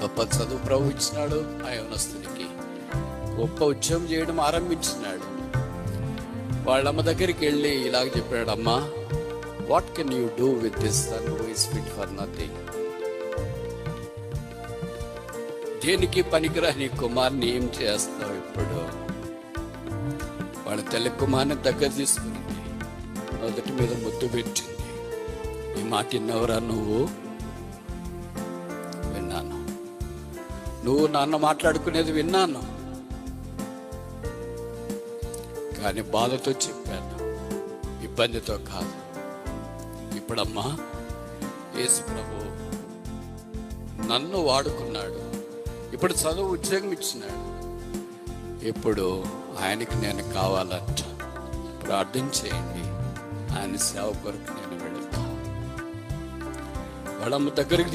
గొప్ప చదువు ప్రభు ఇచ్చినాడు. ఆ యవనస్తునికి గొప్ప ఉద్యోగం చేయడం ఆరంభించినాడు. వాళ్ళమ్మ దగ్గరికి వెళ్ళి ఇలాగ చెప్పాడు, అమ్మా, what can you do with this sun who is fit for nothing? దేనికి పనికిరాని కుమార్ని ఏం చేస్తావు ఇప్పుడు? వాళ్ళ తల్లి కుమార్ని దగ్గర తీసుకుంది, మొదటి మీద ముద్దు పెట్టింది. ఈ మాట విన్నవరా నువ్వు? విన్నాను. నువ్వు నాన్న మాట్లాడుకునేది విన్నాను, కానీ బాధతో చెప్పాను, ఇబ్బందితో కాదు. ఇప్పుడమ్మా యేసు ప్రభు నన్ను వాడుకున్నాడు, ఇప్పుడు చదువు ఉద్యోగం ఇచ్చినాడు, ఇప్పుడు ఆయనకి నేను కావాలంట. ప్రార్థన చేయండి, ఆయన సేవ కొరకు నేను వెళుతా. వాళ్ళమ్మ దగ్గరికి